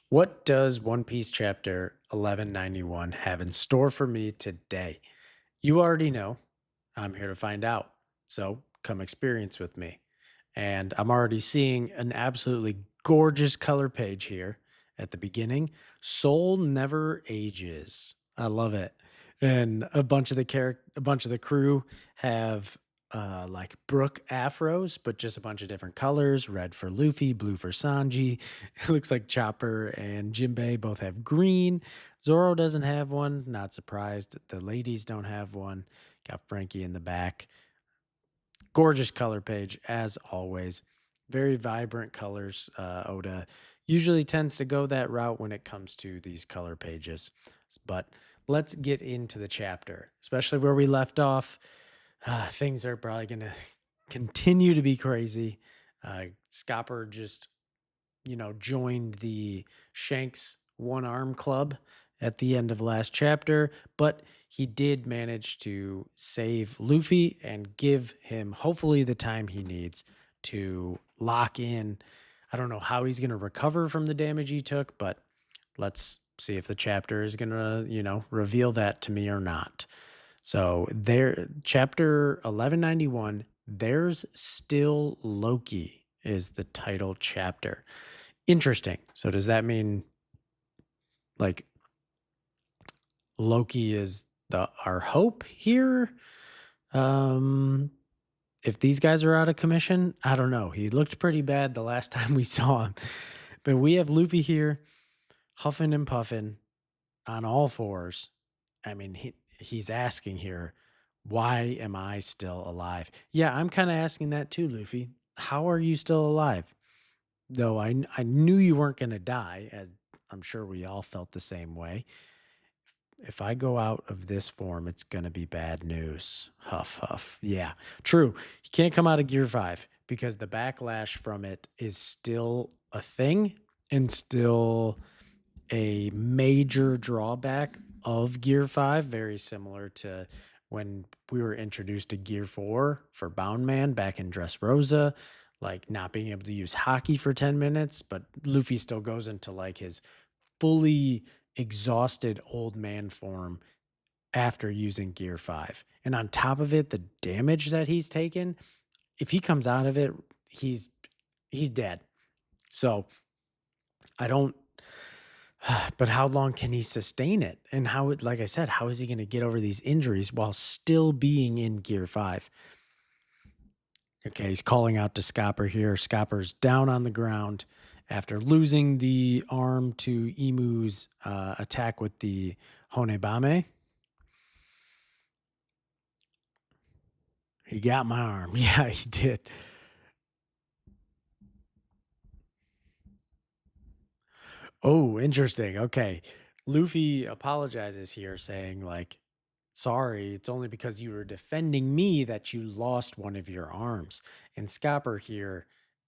What does One Piece chapter 1191 have in store for me today? You already know. I'm here to find out. So come experience with me. And I'm already seeing an absolutely gorgeous color page here at the beginning. Soul never ages. I love it. And a bunch of the crew have like Brook afros, but just a bunch of different colors. Red for Luffy, blue for Sanji. It looks like Chopper and Jinbei both have green. Zoro doesn't have one. Not surprised. The ladies don't have one. Got Frankie in the back. Gorgeous color page, as always. Very vibrant colors. Oda usually tends to go that route when it comes to these color pages. But let's get into the chapter, especially where we left off. Things are probably going to continue to be crazy. Scopper just joined the Shanks One Arm Club at the end of last chapter, but he did manage to save Luffy and give him hopefully the time he needs to lock in. I don't know how he's going to recover from the damage he took, but let's see if the chapter is going to, reveal that to me or not. So there, chapter 1191, There's Still Loki is the title chapter. Interesting. So does that mean like Loki is the our hope here? Um if these guys are out of commission, I don't know. He looked pretty bad the last time we saw him. But we have Luffy here huffing and puffing on all fours. I mean, he's asking here, why am I still alive? Yeah, I'm kind of asking that too, Luffy. How are you still alive? Though I knew you weren't going to die, as I'm sure we all felt the same way. If I go out of this form, it's going to be bad news. Huff, huff. Yeah, true. You can't come out of Gear 5 because the backlash from it is still a thing and still a major drawback of Gear 5, very similar to when we were introduced to Gear 4 for Bound Man back in Dressrosa, like not being able to use hockey for 10 minutes, but Luffy still goes into like his fully exhausted old man form after using Gear 5. And on top of it, the damage that he's taken, if he comes out of it, he's he's dead. So I don't but how long can he sustain it? And like I said, how is he going to get over these injuries while still being in Gear 5? Okay, he's calling out to Scopper here. Scopper's down on the ground after losing the arm to Emu's attack with the Honebame. He got my arm. Yeah, he did. Oh, interesting. Okay. Luffy apologizes here, saying, like, sorry, it's only because you were defending me that you lost one of your arms. And Scopper here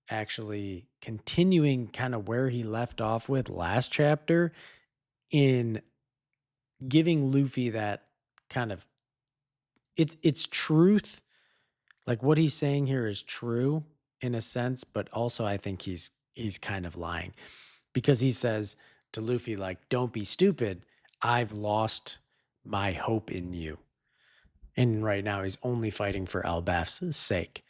actually continuing kind of where he left off with last chapter in giving Luffy that kind of it's truth. Like what he's saying here is true in a sense, but also I think he's kind of lying because he says to Luffy, like, don't be stupid. I've lost my hope in you. And right now he's only fighting for Albaf's sake.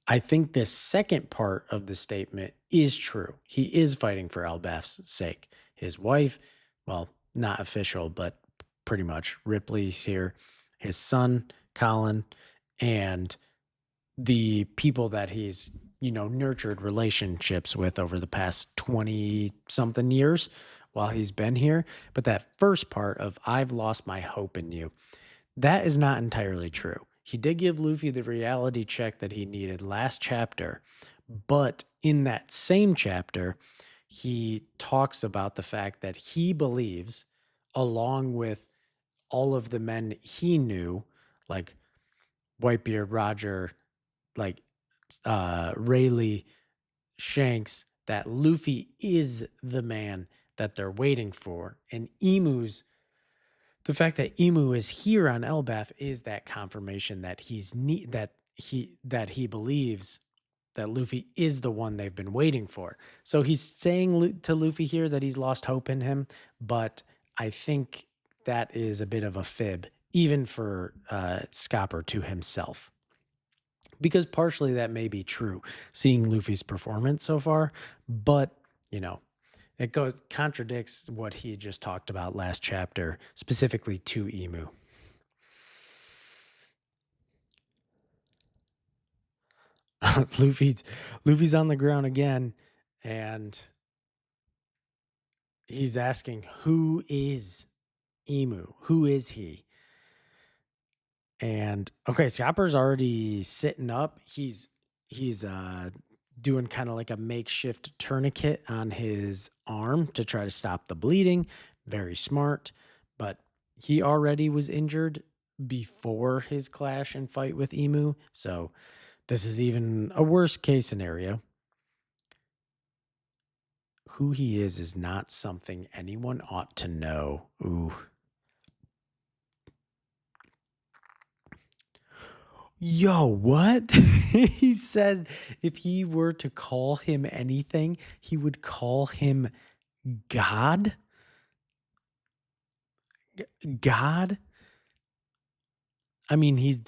I think the second part of the statement is true. He is fighting for Albaf's sake. His wife, well, not official, but pretty much Ripley's here. His son, Colin, and the people that he's, nurtured relationships with over the past 20 something years while he's been here. But that first part of I've lost my hope in you, that is not entirely true. He did give Luffy the reality check that he needed last chapter, but in that same chapter, he talks about the fact that he believes, along with all of the men he knew, like Whitebeard, Roger, like Rayleigh, Shanks, that Luffy is the man that they're waiting for. And the fact that Emu is here on Elbaf is that confirmation that that he believes that Luffy is the one they've been waiting for. So he's saying to Luffy here that he's lost hope in him, but I think that is a bit of a fib, even for Scopper to himself. Because partially that may be true, seeing Luffy's performance so far, but you know, it contradicts what he just talked about last chapter, specifically to Emu. Luffy's Luffy's on the ground again, and he's asking, "Who is Emu? Who is he?" And okay, Scopper's already sitting up. He's doing kind of like a makeshift tourniquet on his arm to try to stop the bleeding. Very smart, but he already was injured before his clash and fight with Emu. So this is even a worst case scenario. Who he is not something anyone ought to know. Ooh. Yo, what? He said if he were to call him anything, he would call him God? God? I mean, he's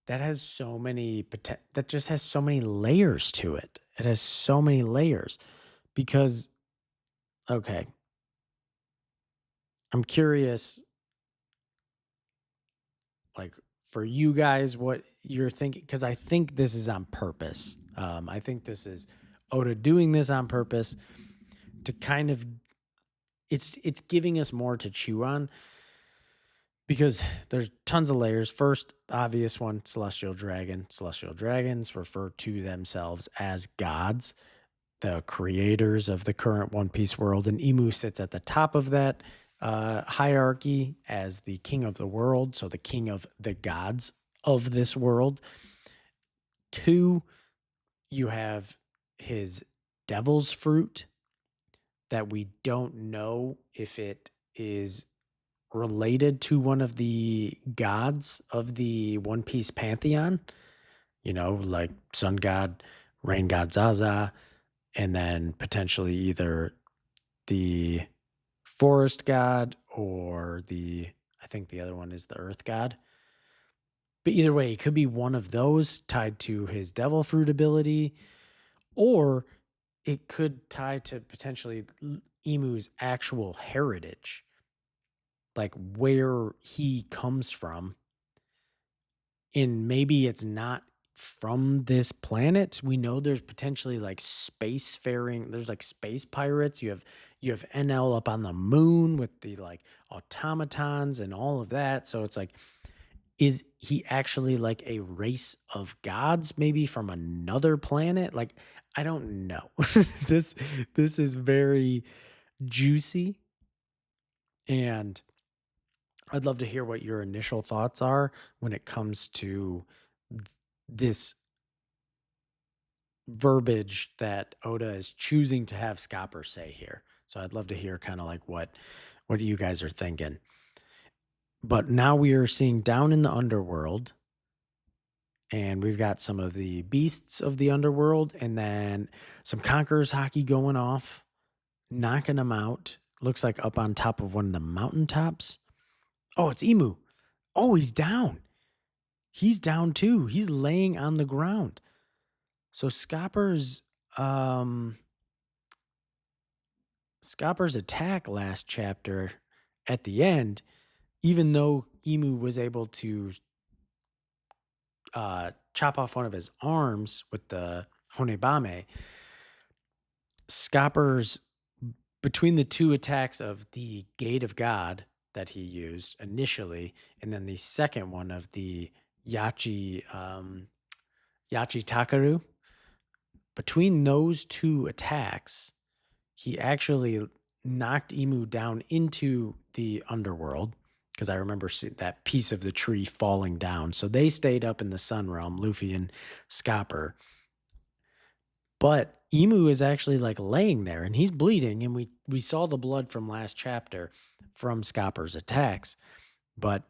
that has so many that just has so many layers to it. It has so many layers because okay, I'm curious like for you guys what you're thinking because I think this is on purpose. I think this is Oda doing this on purpose to kind of it's giving us more to chew on because there's tons of layers. First, obvious one, celestial dragon. Celestial dragons refer to themselves as gods, the creators of the current One Piece world, and Emu sits at the top of that hierarchy as the king of the world, so the king of the gods of this world. Two, you have his devil's fruit that we don't know if it is related to one of the gods of the One Piece pantheon, like sun god, rain god Zaza, and then potentially either the forest god or I think the other one is the earth god. But either way, it could be one of those tied to his devil fruit ability, or it could tie to potentially Emu's actual heritage, like where he comes from. And maybe it's not from this planet. We know there's potentially like spacefaring, there's like space pirates. You have NL up on the moon with the like automatons and all of that. So it's like, is he actually like a race of gods, maybe from another planet? Like, I don't know. this this is very juicy, and I'd love to hear what your initial thoughts are when it comes to this verbiage that Oda is choosing to have Scopper say here. So I'd love to hear kind of like what you guys are thinking. But now we are seeing down in the underworld, and we've got some of the beasts of the underworld, and then some Conqueror's hockey going off, knocking them out. Looks like up on top of one of the mountaintops. Oh, it's Emu. Oh, he's down. He's down too. He's laying on the ground. So um Scopper's attack last chapter at the end, even though Emu was able to chop off one of his arms with the Honebame, Scopper's between the two attacks of the Gate of God that he used initially, and then the second one of the Yachi Takaru, between those two attacks, he actually knocked Emu down into the underworld because I remember that piece of the tree falling down. So they stayed up in the sun realm, Luffy and Scopper. But Emu is actually like laying there and he's bleeding, and we saw the blood from last chapter from Scopper's attacks. But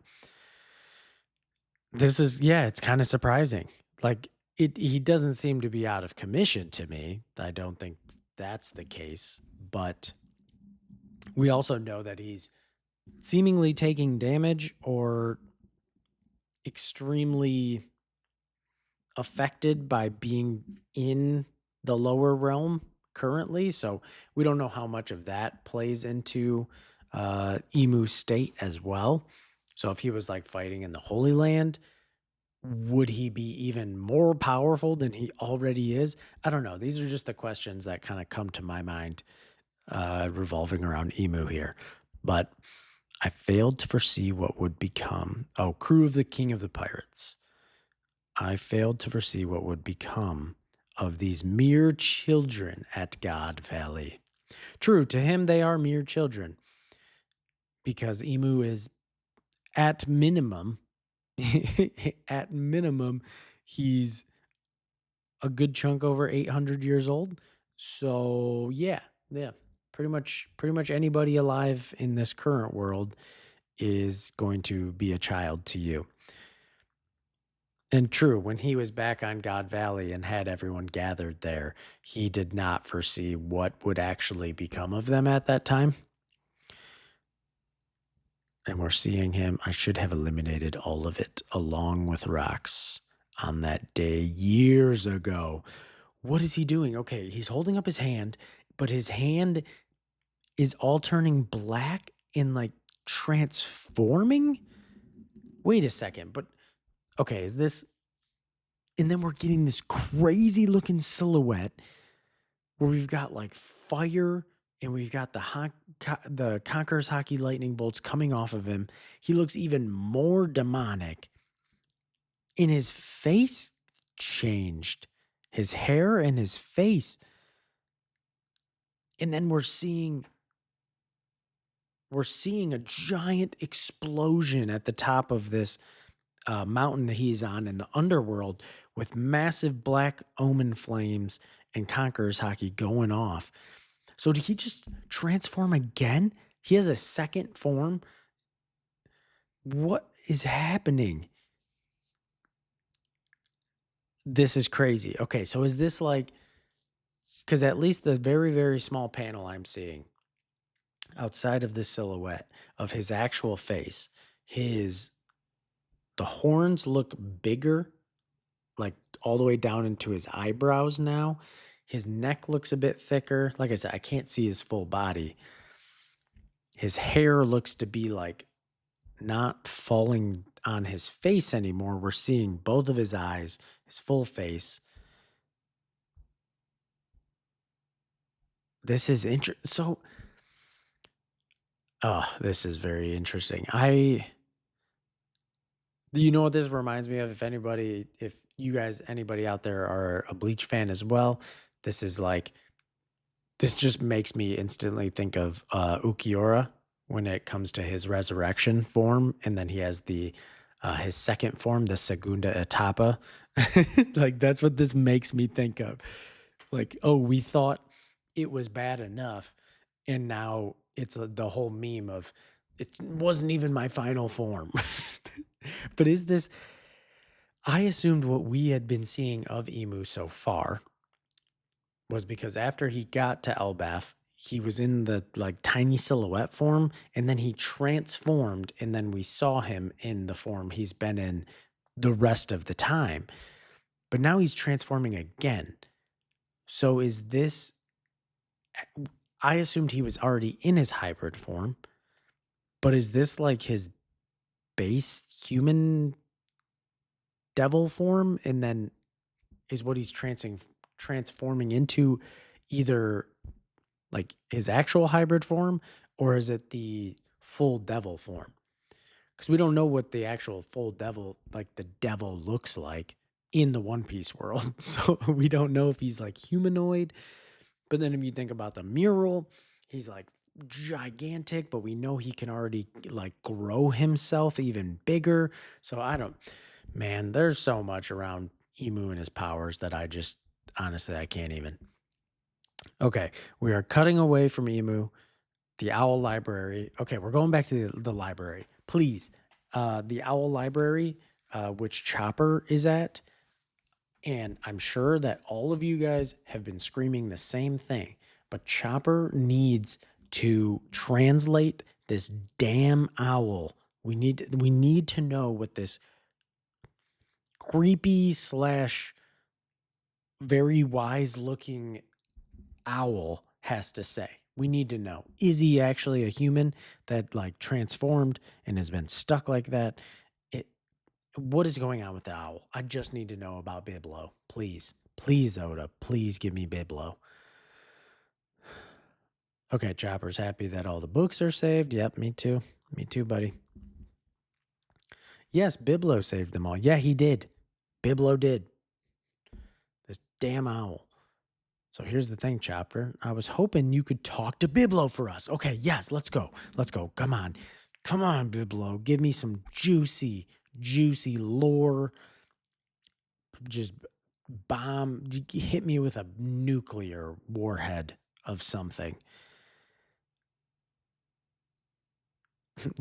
this is it's kind of surprising. Like he doesn't seem to be out of commission to me. I don't think that's the case, but we also know that he's seemingly taking damage or extremely affected by being in the lower realm currently. So we don't know how much of that plays into Emu's state as well. So if he was like fighting in the Holy Land, would he be even more powerful than he already is? I don't know. These are just the questions that kind of come to my mind revolving around Emu here. But I failed to foresee what would become. Oh, crew of the King of the Pirates. I failed to foresee what would become of these mere children at God Valley. True, to him they are mere children, because Emu is at minimum, at minimum, he's a good chunk over 800 years old. So yeah, pretty much anybody alive in this current world is going to be a child to you. And true, when he was back on God Valley and had everyone gathered there, he did not foresee what would actually become of them at that time. And we're seeing him. I should have eliminated all of it along with rocks on that day years ago. What is he doing? Okay, he's holding up his hand, but his hand is all turning black and like transforming. Wait a second, but okay, is this? And then we're getting this crazy looking silhouette where we've got like fire and we've got the Conqueror's hockey lightning bolts coming off of him. He looks even more demonic. And his face changed, his hair and his face. And then we're seeing a giant explosion at the top of this mountain that he's on in the underworld with massive black omen flames and Conqueror's hockey going off. So did he just transform again? He has a second form. What is happening? This is crazy. Okay, so is this like, because at least the very, very small panel I'm seeing outside of the silhouette of his actual face, the horns look bigger, like all the way down into his eyebrows now. His neck looks a bit thicker. Like I said, I can't see his full body. His hair looks to be like not falling on his face anymore. We're seeing both of his eyes, his full face. This is interesting. So, oh, this is very interesting. Do you know what this reminds me of? If you guys, anybody out there are a Bleach fan as well, this is like, this just makes me instantly think of Ukiura when it comes to his resurrection form, and then he has his second form, the Segunda Etapa. Like that's what this makes me think of. Like, oh, we thought it was bad enough, and now it's the whole meme of it wasn't even my final form. But is this? I assumed what we had been seeing of Emu so far was because after he got to Elbaf, he was in the like tiny silhouette form, and then he transformed, and then we saw him in the form he's been in the rest of the time. But now he's transforming again. So is this? I assumed he was already in his hybrid form, but is this like his base human devil form, and then is what he's transforming into either like his actual hybrid form, or is it the full devil form? Because we don't know what the actual full devil, like the devil, looks like in the One Piece world. So we don't know if he's like humanoid. But then if you think about the mural, he's like gigantic, but we know he can already like grow himself even bigger. So man, there's so much around Emu and his powers that I just honestly I can't even. Okay, we are cutting away from Emu, the Owl Library. Okay, we're going back to the library. Please, the Owl Library, which Chopper is at. And I'm sure that all of you guys have been screaming the same thing, but Chopper needs to translate this damn owl. We need to know what this creepy slash very wise looking owl has to say. We need to know. Is he actually a human that like transformed and has been stuck like that? It, what is going on with the owl? I just need to know about Biblo. Please. Please, Oda. Please give me Biblo. Okay, Chopper's happy that all the books are saved. Yep, me too. Me too, buddy. Yes, Biblo saved them all. Yeah, he did. Biblo did. This damn owl. So here's the thing, Chopper. I was hoping you could talk to Biblo for us. Okay, yes, let's go. Let's go. Come on. Come on, Biblo. Give me some juicy, juicy lore. Just bomb. Hit me with a nuclear warhead of something.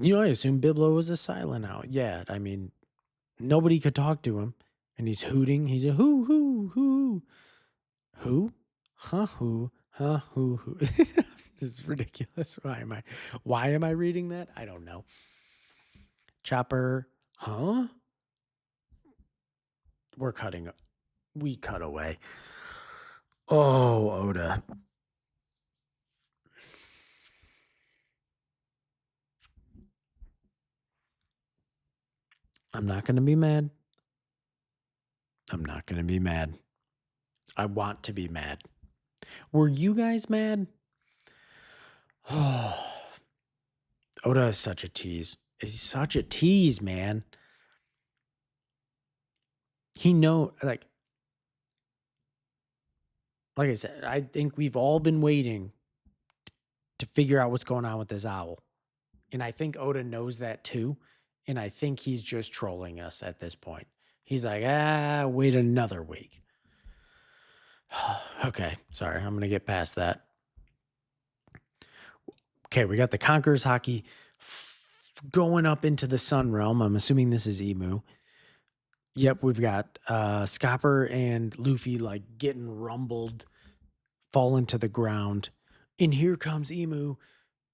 I assume Biblo was a silent owl. Yeah, I mean, nobody could talk to him. And he's hooting. He's a hoo, hoo, hoo. Who? Huh, who? Huh, who? This is ridiculous. Why am I reading that? I don't know. Chopper, huh? We cut away. Oh, Oda. I'm not going to be mad. I'm not going to be mad. I want to be mad. Were you guys mad? Oh, Oda is such a tease. He's such a tease, man. He like I said, I think we've all been waiting to figure out what's going on with this owl. And I think Oda knows that too. And I think he's just trolling us at this point. He's like, wait another week. Okay, sorry, I'm going to get past that. Okay, we got the Conqueror's Hockey going up into the Sun Realm. I'm assuming this is Emu. Yep, we've got Scopper and Luffy like getting rumbled, falling to the ground. And here comes Emu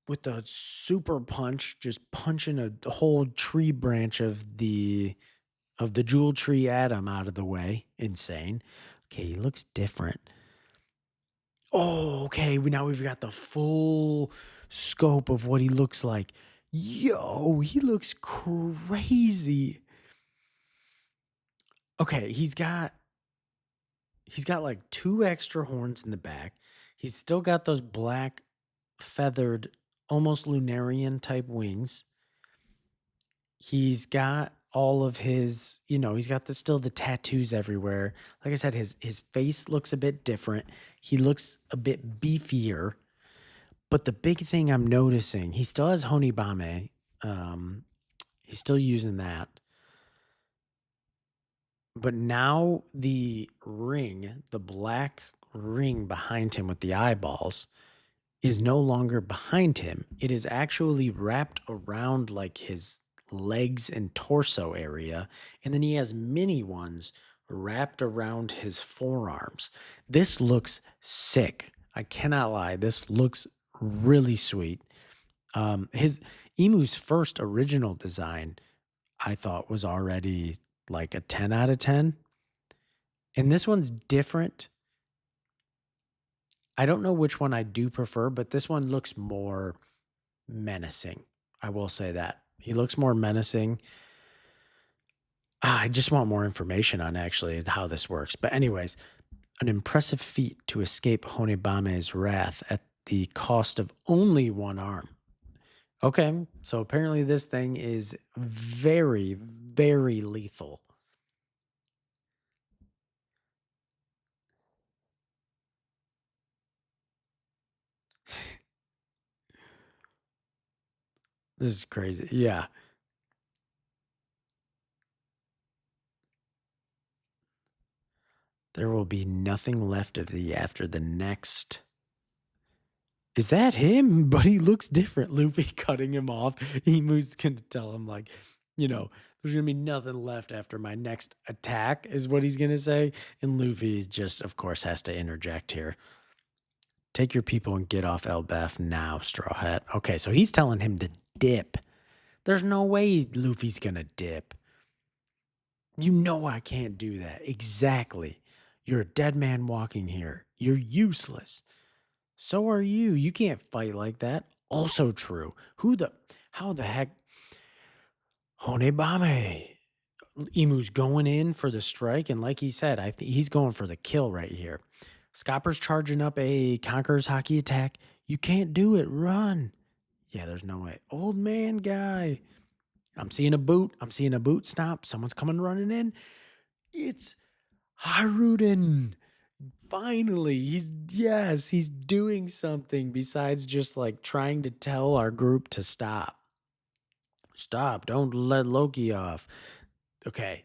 with the super punch, just punching a whole tree branch of the jewel tree Adam out of the way. Insane. Okay, he looks different. Oh, okay. Now we've got the full scope of what he looks like. Yo, he looks crazy. Okay, he's got like 2 extra horns in the back. He's still got those black feathered, almost Lunarian type wings. He's got all of his, he's got still the tattoos everywhere. Like I said, his face looks a bit different. He looks a bit beefier. But the big thing I'm noticing, he still has Honibame. He's still using that. But now the ring, the black ring behind him with the eyeballs, is no longer behind him. It is actually wrapped around like his legs and torso area. And then he has mini ones wrapped around his forearms. This looks sick. I cannot lie. This looks really sweet. His Emu's first original design, I thought, was already like a 10 out of 10. And this one's different. I don't know which one I do prefer, but this one looks more menacing. I will say that. He looks more menacing. I just want more information on actually how this works. But anyways, an impressive feat to escape Honibame's wrath at the cost of only one arm. Okay, so apparently this thing is very, very lethal. This is crazy. Yeah. There will be nothing left of thee after the next. Is that him? But he looks different. Luffy cutting him off. Emu's going to tell him, like, There's gonna be nothing left after my next attack, is what he's gonna say. And Luffy just, of course, has to interject here. Take your people and get off Elbaf now, Straw Hat. Okay, so he's telling him to dip. There's no way Luffy's gonna dip. You know I can't do that. Exactly. You're a dead man walking here. You're useless. So are you. You can't fight like that. Also true. How the heck? Honebame. Emu's going in for the strike, and like he said, I think he's going for the kill right here. Scopper's charging up a Conqueror's Hockey attack. You can't do it. Run. Yeah, there's no way. Old man guy. I'm seeing a boot. I'm seeing a boot stop. Someone's coming running in. It's Haruden. Finally, he's doing something besides just like trying to tell our group to stop. Stop, don't let Loki off. Okay.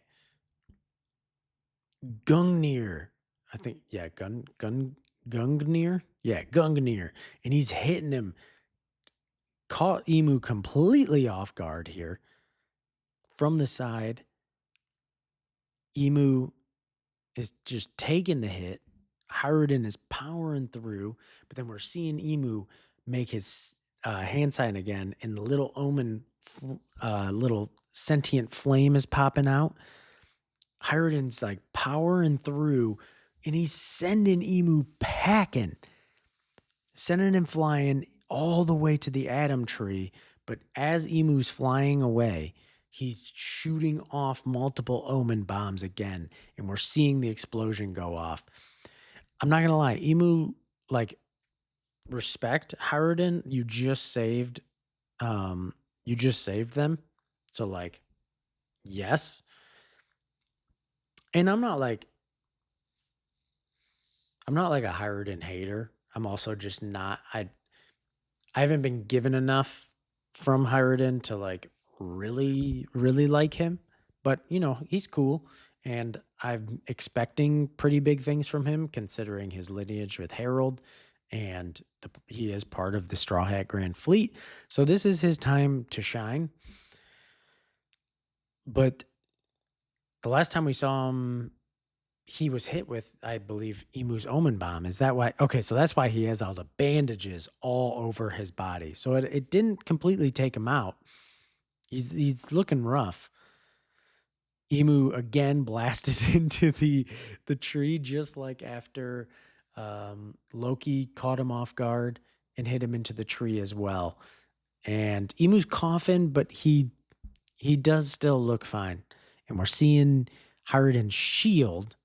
Gungnir. I think, yeah, Gungnir. Yeah, Gungnir. And he's hitting him. Caught Emu completely off guard here. From the side. Emu is just taking the hit. Haruden is powering through, but then we're seeing Emu make his hand sign again, and the little omen, little sentient flame is popping out. Harden's like powering through, and he's sending Emu packing, sending him flying all the way to the Atom Tree. But as Emu's flying away, he's shooting off multiple omen bombs again, and we're seeing the explosion go off. I'm not gonna lie, Emu, like, respect Harridan. You just saved them. So like, yes. And I'm not like a Harridan hater. I'm also just not I haven't been given enough from Harridan to like really, really like him. But you know, he's cool. And I'm expecting pretty big things from him, considering his lineage with Harold, and he is part of the Straw Hat Grand Fleet. So this is his time to shine. But the last time we saw him, he was hit with, I believe, Emu's Omen Bomb. Is that why? Okay, so that's why he has all the bandages all over his body. So it didn't completely take him out. He's looking rough. Emu again blasted into the tree, just like after Loki caught him off guard and hit him into the tree as well. And Emu's coughing, but he does still look fine. And we're seeing Harridan's shield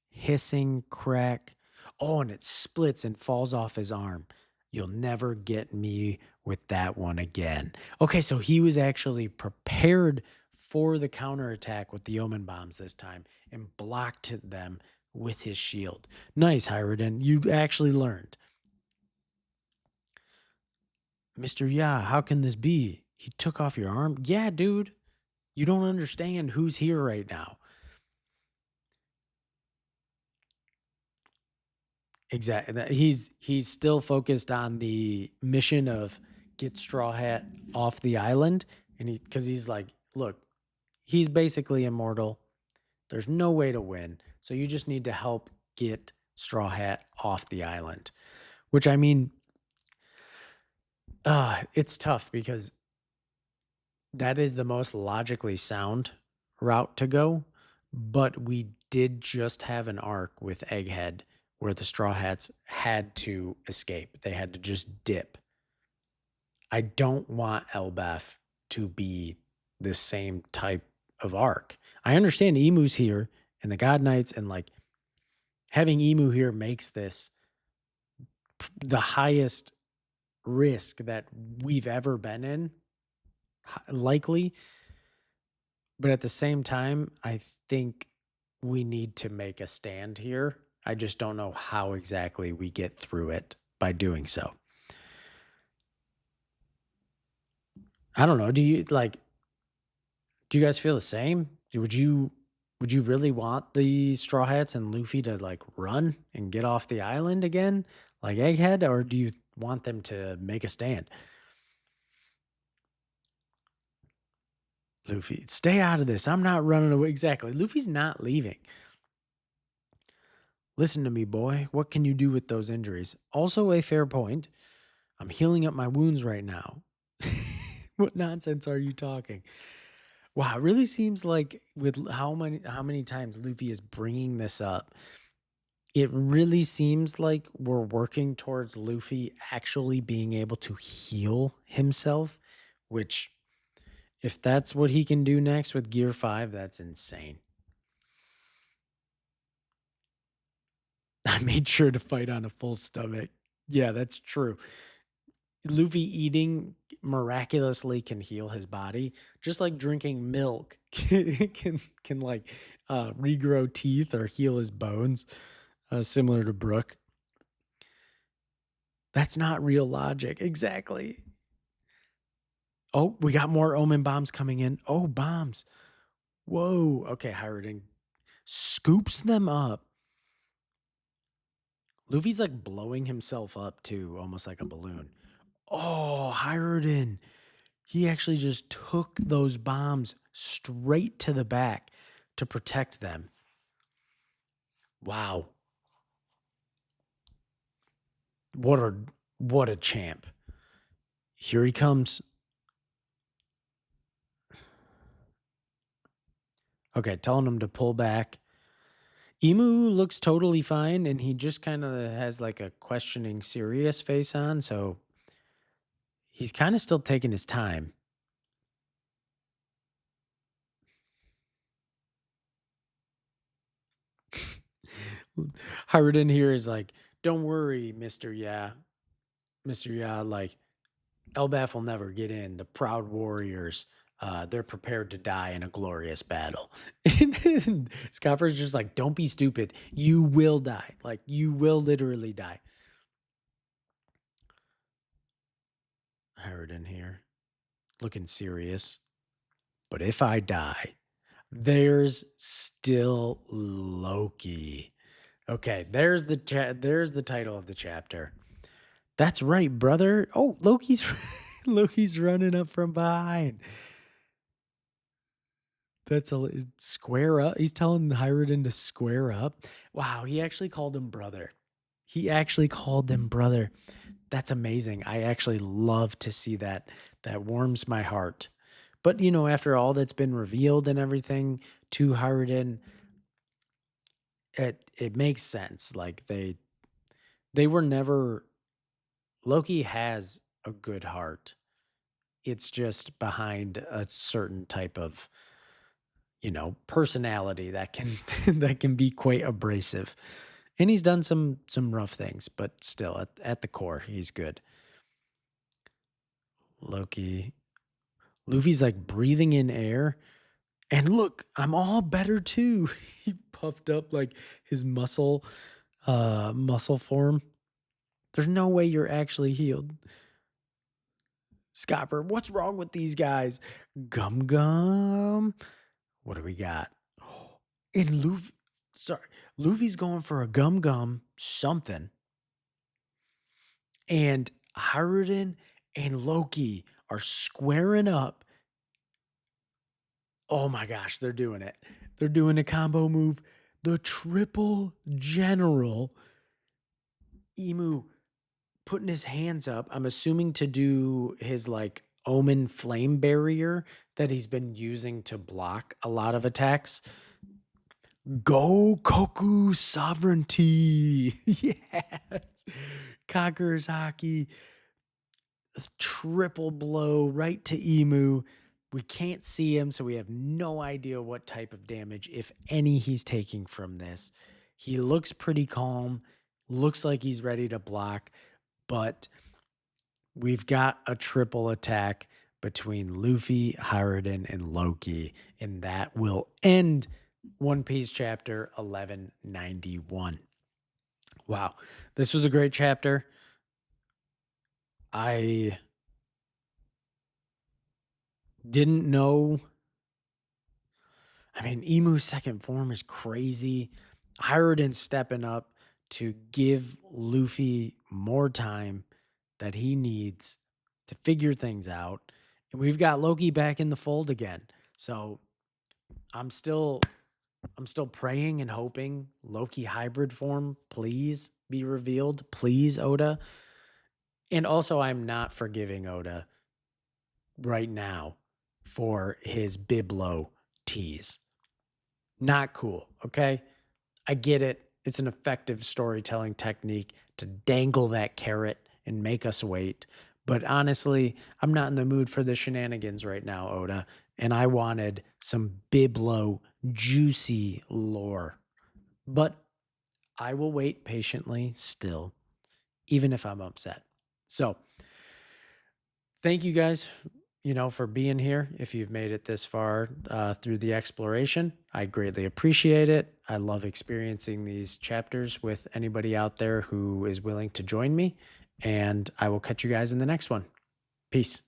hissing, crack. Oh, and it splits and falls off his arm. You'll never get me with that one again. Okay, so he was actually prepared for the counterattack with the Omen bombs this time and blocked them with his shield. Nice, Hyridan. You actually learned. Mr. Ya, how can this be? He took off your arm? Yeah, dude. You don't understand who's here right now. Exactly. He's still focused on the mission of get Straw Hat off the island, and he's like, look, he's basically immortal. There's no way to win, so you just need to help get Straw Hat off the island. Which I mean, it's tough because that is the most logically sound route to go. But we did just have an arc with Egghead where the Straw Hats had to escape. They had to just dip. I don't want Elbaf to be the same type of arc. I understand Emu's here and the God Knights, and like having Emu here makes this the highest risk that we've ever been in, likely. But at the same time, I think we need to make a stand here. I just don't know how exactly we get through it by doing so. I don't know. Do you guys feel the same? Would you really want the Straw Hats and Luffy to like run and get off the island again like Egghead, or do you want them to make a stand? Luffy, stay out of this. I'm not running away. Exactly. Luffy's not leaving. Listen to me, boy. What can you do with those injuries? Also, a fair point. I'm healing up my wounds right now. What nonsense are you talking? Wow, it really seems like with how many times Luffy is bringing this up, it really seems like we're working towards Luffy actually being able to heal himself, which if that's what he can do next with Gear 5, that's insane. I made sure to fight on a full stomach. Yeah, that's true. Luffy eating miraculously can heal his body, just like drinking milk can like regrow teeth or heal his bones, similar to Brook. That's not real logic. Exactly. Oh, we got more omen bombs coming in. Oh, bombs. Whoa. Okay, Hiruden scoops them up. Luffy's like blowing himself up too, almost like a balloon. Oh, Hiruden. He actually just took those bombs straight to the back to protect them. Wow. What a what a champ. Here he comes. Okay, telling him to pull back. Emu looks totally fine and he just kind of has like a questioning serious face on, so he's kind of still taking his time. Hiruden here is like, "Don't worry, Mr. Yeah. Mr. Yeah, like Elbaf will never get in. The proud warriors, they're prepared to die in a glorious battle." And Scopper's just like, don't be stupid. You will die. Like, you will literally die. Harridan here, looking serious. But if I die, there's still Loki. Okay, there's the title of the chapter. That's right, brother. Oh, Loki's Loki's running up from behind. That's a square up. He's telling Hiruden to square up. Wow, he actually called him brother. He actually called them brother. That's amazing. I actually love to see that. That warms my heart. But after all that's been revealed and everything to Hiruden, it makes sense. Like they were never Loki has a good heart. It's just behind a certain type of personality that can that can be quite abrasive. And he's done some rough things, but still at the core, he's good. Loki. Luffy's like breathing in air. And look, I'm all better too. He puffed up like his muscle form. There's no way you're actually healed. Scopper, what's wrong with these guys? Gum Gum. What do we got? And Luffy, sorry, Luffy's going for a Gum Gum something. And Haruden and Loki are squaring up. Oh my gosh, they're doing it. They're doing a combo move. The triple general. Emu putting his hands up. I'm assuming to do his like omen flame barrier that he's been using to block a lot of attacks. Go Koku sovereignty. Yes. Conqueror's hockey. Triple blow right to Emu. We can't see him, so we have no idea what type of damage, if any, he's taking from this. He looks pretty calm, looks like he's ready to block, but we've got a triple attack between Luffy, Harridan, and Loki, and that will end One Piece chapter 1191. Wow, this was a great chapter. I didn't know. I mean, Emu's second form is crazy. Hiruden stepping up to give Luffy more time that he needs to figure things out. And we've got Loki back in the fold again. So I'm still I'm still praying and hoping Loki hybrid form, please be revealed. Please, Oda. And also, I'm not forgiving Oda right now for his Biblo tease. Not cool. Okay. I get it. It's an effective storytelling technique to dangle that carrot and make us wait. But honestly, I'm not in the mood for the shenanigans right now, Oda. And I wanted some Biblo juicy lore. But I will wait patiently still, even if I'm upset. So, thank you guys, for being here. If you've made it this far through the exploration, I greatly appreciate it. I love experiencing these chapters with anybody out there who is willing to join me. And I will catch you guys in the next one. Peace.